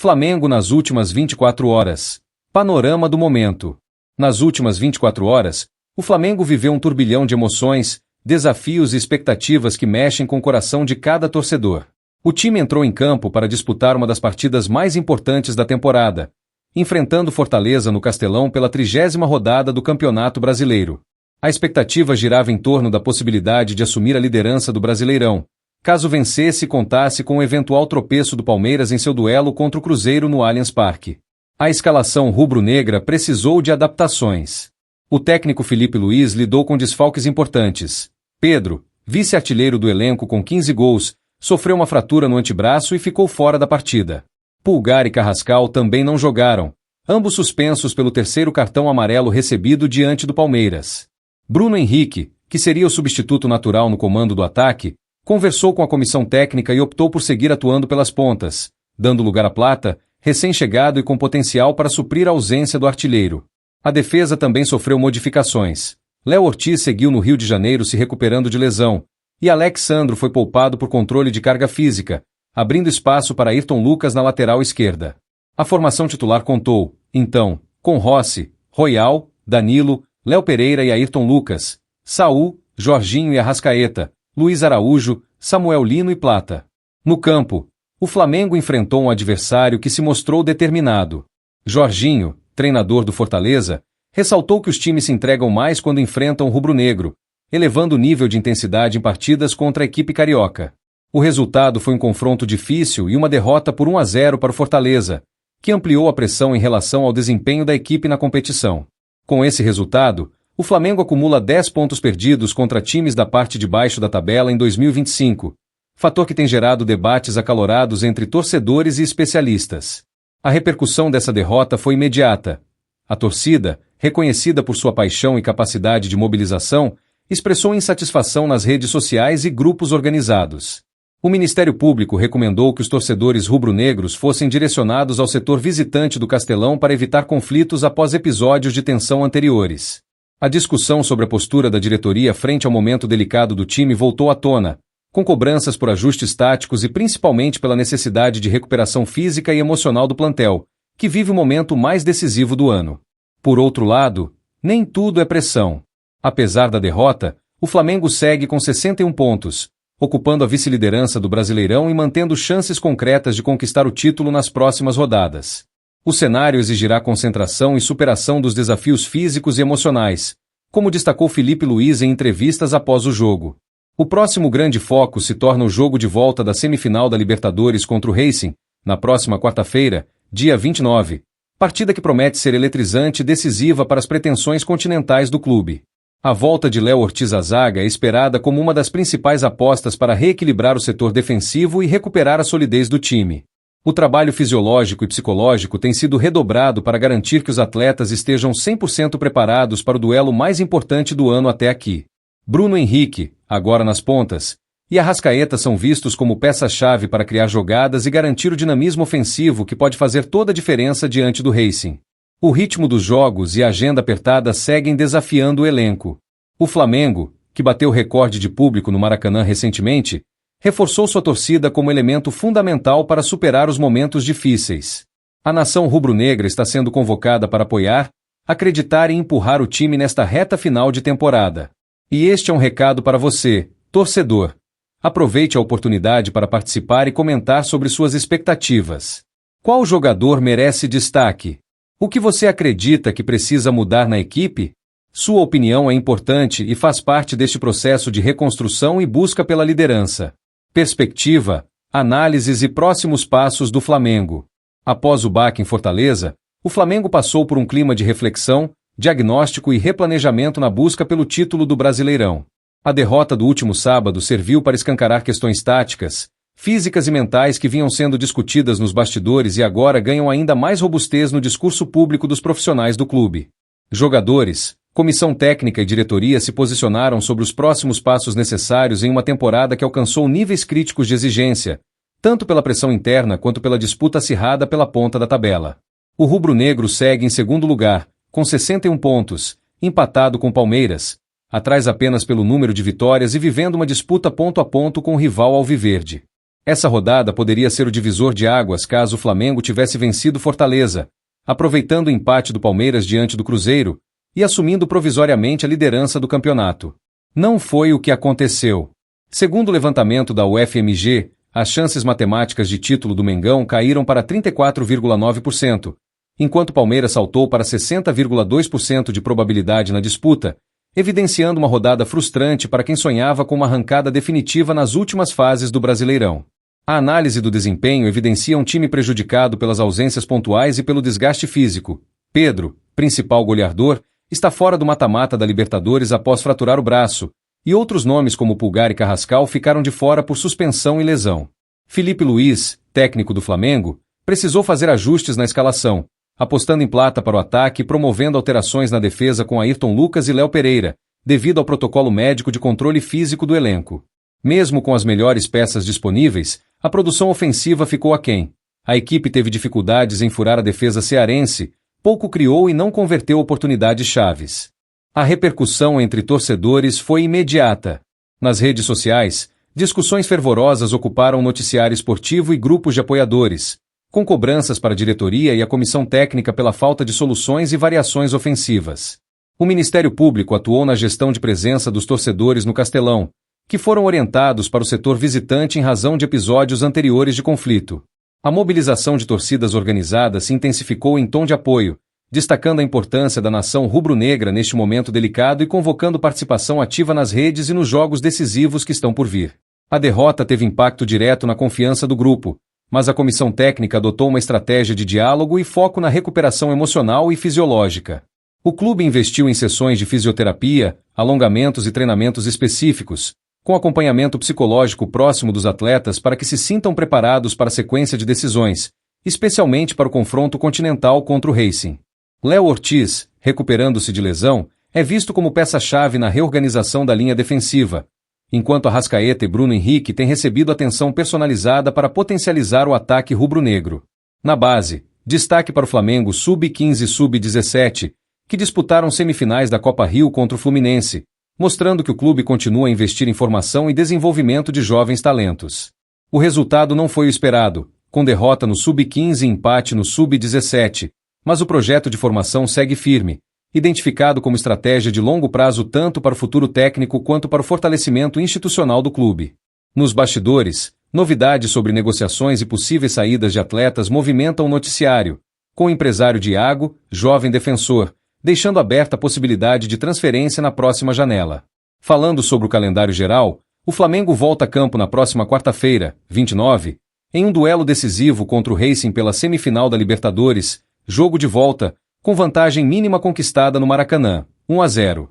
Flamengo nas últimas 24 horas. Panorama do momento. Nas últimas 24 horas, o Flamengo viveu um turbilhão de emoções, desafios e expectativas que mexem com o coração de cada torcedor. O time entrou em campo para disputar uma das partidas mais importantes da temporada, enfrentando Fortaleza no Castelão pela 30ª rodada do Campeonato Brasileiro. A expectativa girava em torno da possibilidade de assumir a liderança do Brasileirão, caso vencesse e contasse com o eventual tropeço do Palmeiras em seu duelo contra o Cruzeiro no Allianz Parque. A escalação rubro-negra precisou de adaptações. O técnico Filipe Luís lidou com desfalques importantes. Pedro, vice-artilheiro do elenco com 15 gols, sofreu uma fratura no antebraço e ficou fora da partida. Pulgar e Carrascal também não jogaram, ambos suspensos pelo 3º cartão amarelo recebido diante do Palmeiras. Bruno Henrique, que seria o substituto natural no comando do ataque, conversou com a comissão técnica e optou por seguir atuando pelas pontas, dando lugar a Plata, recém-chegado e com potencial para suprir a ausência do artilheiro. A defesa também sofreu modificações. Léo Ortiz seguiu no Rio de Janeiro se recuperando de lesão, e Alex Sandro foi poupado por controle de carga física, abrindo espaço para Ayrton Lucas na lateral esquerda. A formação titular contou, então, com Rossi, Royal, Danilo, Léo Pereira e Ayrton Lucas, Saul, Jorginho e Arrascaeta, Luiz Araújo, Samuel Lino e Plata. No campo, o Flamengo enfrentou um adversário que se mostrou determinado. Jorginho, treinador do Fortaleza, ressaltou que os times se entregam mais quando enfrentam o rubro-negro, elevando o nível de intensidade em partidas contra a equipe carioca. O resultado foi um confronto difícil e uma derrota por 1-0 para o Fortaleza, que ampliou a pressão em relação ao desempenho da equipe na competição. Com esse resultado, o Flamengo acumula 10 pontos perdidos contra times da parte de baixo da tabela em 2025, fator que tem gerado debates acalorados entre torcedores e especialistas. A repercussão dessa derrota foi imediata. A torcida, reconhecida por sua paixão e capacidade de mobilização, expressou insatisfação nas redes sociais e grupos organizados. O Ministério Público recomendou que os torcedores rubro-negros fossem direcionados ao setor visitante do Castelão para evitar conflitos após episódios de tensão anteriores. A discussão sobre a postura da diretoria frente ao momento delicado do time voltou à tona, com cobranças por ajustes táticos e principalmente pela necessidade de recuperação física e emocional do plantel, que vive o momento mais decisivo do ano. Por outro lado, nem tudo é pressão. Apesar da derrota, o Flamengo segue com 61 pontos, ocupando a vice-liderança do Brasileirão e mantendo chances concretas de conquistar o título nas próximas rodadas. O cenário exigirá concentração e superação dos desafios físicos e emocionais, como destacou Filipe Luís em entrevistas após o jogo. O próximo grande foco se torna o jogo de volta da semifinal da Libertadores contra o Racing, na próxima quarta-feira, dia 29, partida que promete ser eletrizante e decisiva para as pretensões continentais do clube. A volta de Léo Ortiz à zaga é esperada como uma das principais apostas para reequilibrar o setor defensivo e recuperar a solidez do time. O trabalho fisiológico e psicológico tem sido redobrado para garantir que os atletas estejam 100% preparados para o duelo mais importante do ano até aqui. Bruno Henrique, agora nas pontas, e Arrascaeta são vistos como peça-chave para criar jogadas e garantir o dinamismo ofensivo que pode fazer toda a diferença diante do Racing. O ritmo dos jogos e a agenda apertada seguem desafiando o elenco. O Flamengo, que bateu recorde de público no Maracanã recentemente, reforçou sua torcida como elemento fundamental para superar os momentos difíceis. A nação rubro-negra está sendo convocada para apoiar, acreditar e empurrar o time nesta reta final de temporada. E este é um recado para você, torcedor. Aproveite a oportunidade para participar e comentar sobre suas expectativas. Qual jogador merece destaque? O que você acredita que precisa mudar na equipe? Sua opinião é importante e faz parte deste processo de reconstrução e busca pela liderança. Perspectiva, análises e próximos passos do Flamengo. Após o baque em Fortaleza, o Flamengo passou por um clima de reflexão, diagnóstico e replanejamento na busca pelo título do Brasileirão. A derrota do último sábado serviu para escancarar questões táticas, físicas e mentais que vinham sendo discutidas nos bastidores e agora ganham ainda mais robustez no discurso público dos profissionais do clube. Jogadores, comissão técnica e diretoria se posicionaram sobre os próximos passos necessários em uma temporada que alcançou níveis críticos de exigência, tanto pela pressão interna quanto pela disputa acirrada pela ponta da tabela. O rubro-negro segue em segundo lugar, com 61 pontos, empatado com Palmeiras, atrás apenas pelo número de vitórias e vivendo uma disputa ponto a ponto com o rival alviverde. Essa rodada poderia ser o divisor de águas caso o Flamengo tivesse vencido Fortaleza, aproveitando o empate do Palmeiras diante do Cruzeiro e assumindo provisoriamente a liderança do campeonato. Não foi o que aconteceu. Segundo o levantamento da UFMG, as chances matemáticas de título do Mengão caíram para 34,9%, enquanto o Palmeiras saltou para 60,2% de probabilidade na disputa, evidenciando uma rodada frustrante para quem sonhava com uma arrancada definitiva nas últimas fases do Brasileirão. A análise do desempenho evidencia um time prejudicado pelas ausências pontuais e pelo desgaste físico. Pedro, principal goleador, está fora do mata-mata da Libertadores após fraturar o braço, e outros nomes como Pulgar e Carrascal ficaram de fora por suspensão e lesão. Felipe Luiz, técnico do Flamengo, precisou fazer ajustes na escalação, apostando em Plata para o ataque e promovendo alterações na defesa com Ayrton Lucas e Léo Pereira, devido ao protocolo médico de controle físico do elenco. Mesmo com as melhores peças disponíveis, a produção ofensiva ficou aquém. A equipe teve dificuldades em furar a defesa cearense, pouco criou e não converteu oportunidades chaves. A repercussão entre torcedores foi imediata. Nas redes sociais, discussões fervorosas ocuparam o noticiário esportivo e grupos de apoiadores, com cobranças para a diretoria e a comissão técnica pela falta de soluções e variações ofensivas. O Ministério Público atuou na gestão de presença dos torcedores no Castelão, que foram orientados para o setor visitante em razão de episódios anteriores de conflito. A mobilização de torcidas organizadas se intensificou em tom de apoio, destacando a importância da nação rubro-negra neste momento delicado e convocando participação ativa nas redes e nos jogos decisivos que estão por vir. A derrota teve impacto direto na confiança do grupo, mas a comissão técnica adotou uma estratégia de diálogo e foco na recuperação emocional e fisiológica. O clube investiu em sessões de fisioterapia, alongamentos e treinamentos específicos, com acompanhamento psicológico próximo dos atletas para que se sintam preparados para a sequência de decisões, especialmente para o confronto continental contra o Racing. Léo Ortiz, recuperando-se de lesão, é visto como peça-chave na reorganização da linha defensiva, enquanto Arrascaeta e Bruno Henrique têm recebido atenção personalizada para potencializar o ataque rubro-negro. Na base, destaque para o Flamengo Sub-15 e Sub-17, que disputaram semifinais da Copa Rio contra o Fluminense, mostrando que o clube continua a investir em formação e desenvolvimento de jovens talentos. O resultado não foi o esperado, com derrota no Sub-15 e empate no Sub-17, mas o projeto de formação segue firme, identificado como estratégia de longo prazo tanto para o futuro técnico quanto para o fortalecimento institucional do clube. Nos bastidores, novidades sobre negociações e possíveis saídas de atletas movimentam o noticiário, com o empresário Diago, jovem defensor, deixando aberta a possibilidade de transferência na próxima janela. Falando sobre o calendário geral, o Flamengo volta a campo na próxima quarta-feira, 29, em um duelo decisivo contra o Racing pela semifinal da Libertadores, jogo de volta, com vantagem mínima conquistada no Maracanã, 1-0.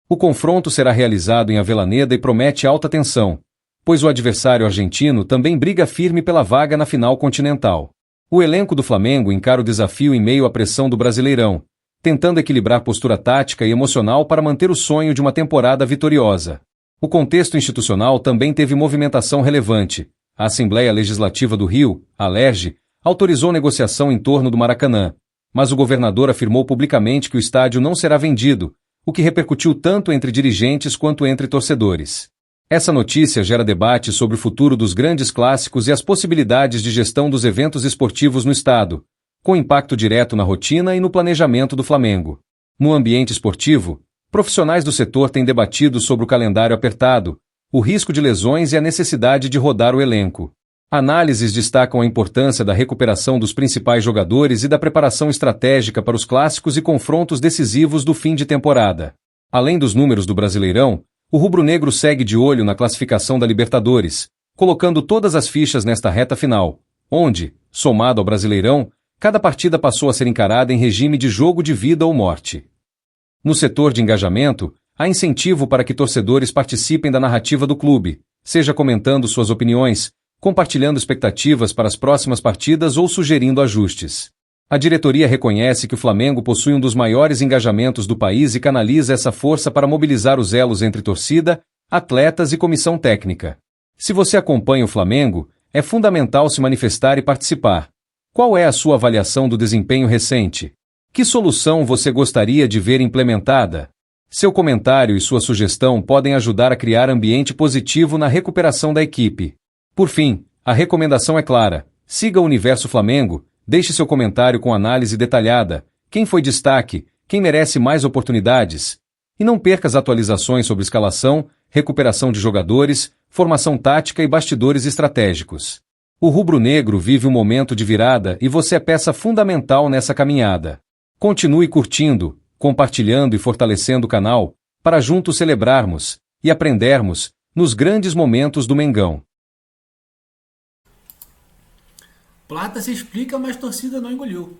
O confronto será realizado em Avellaneda e promete alta tensão, pois o adversário argentino também briga firme pela vaga na final continental. O elenco do Flamengo encara o desafio em meio à pressão do Brasileirão, tentando equilibrar postura tática e emocional para manter o sonho de uma temporada vitoriosa. O contexto institucional também teve movimentação relevante. A Assembleia Legislativa do Rio, a ALERJ, autorizou negociação em torno do Maracanã, mas o governador afirmou publicamente que o estádio não será vendido, o que repercutiu tanto entre dirigentes quanto entre torcedores. Essa notícia gera debate sobre o futuro dos grandes clássicos e as possibilidades de gestão dos eventos esportivos no estado, com impacto direto na rotina e no planejamento do Flamengo. No ambiente esportivo, profissionais do setor têm debatido sobre o calendário apertado, o risco de lesões e a necessidade de rodar o elenco. Análises destacam a importância da recuperação dos principais jogadores e da preparação estratégica para os clássicos e confrontos decisivos do fim de temporada. Além dos números do Brasileirão, o rubro-negro segue de olho na classificação da Libertadores, colocando todas as fichas nesta reta final, onde, somado ao Brasileirão, cada partida passou a ser encarada em regime de jogo de vida ou morte. No setor de engajamento, há incentivo para que torcedores participem da narrativa do clube, seja comentando suas opiniões, compartilhando expectativas para as próximas partidas ou sugerindo ajustes. A diretoria reconhece que o Flamengo possui um dos maiores engajamentos do país e canaliza essa força para mobilizar os elos entre torcida, atletas e comissão técnica. Se você acompanha o Flamengo, é fundamental se manifestar e participar. Qual é a sua avaliação do desempenho recente? Que solução você gostaria de ver implementada? Seu comentário e sua sugestão podem ajudar a criar ambiente positivo na recuperação da equipe. Por fim, A recomendação é clara: siga o Universo Flamengo, deixe seu comentário com análise detalhada, quem foi destaque, quem merece mais oportunidades. E não perca as atualizações sobre escalação, recuperação de jogadores, formação tática e bastidores estratégicos. O rubro-negro vive um momento de virada e você é peça fundamental nessa caminhada. Continue curtindo, compartilhando e fortalecendo o canal, para juntos celebrarmos e aprendermos nos grandes momentos do Mengão. Plata se explica, mas torcida não engoliu.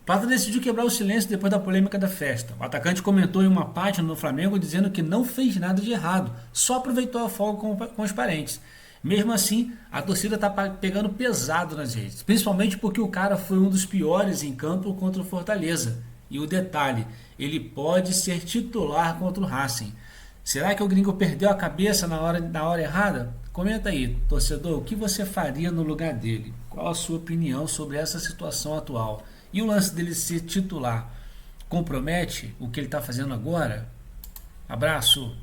Plata decidiu quebrar o silêncio depois da polêmica da festa. O atacante comentou em uma página no Flamengo dizendo que não fez nada de errado, só aproveitou a folga com os parentes. Mesmo assim, a torcida está pegando pesado nas redes, principalmente porque o cara foi um dos piores em campo contra o Fortaleza. E o detalhe, ele pode ser titular contra o Racing. Será que o gringo perdeu a cabeça na hora errada? Comenta aí, torcedor, o que você faria no lugar dele? Qual a sua opinião sobre essa situação atual? E o lance dele ser titular compromete o que ele está fazendo agora? Abraço!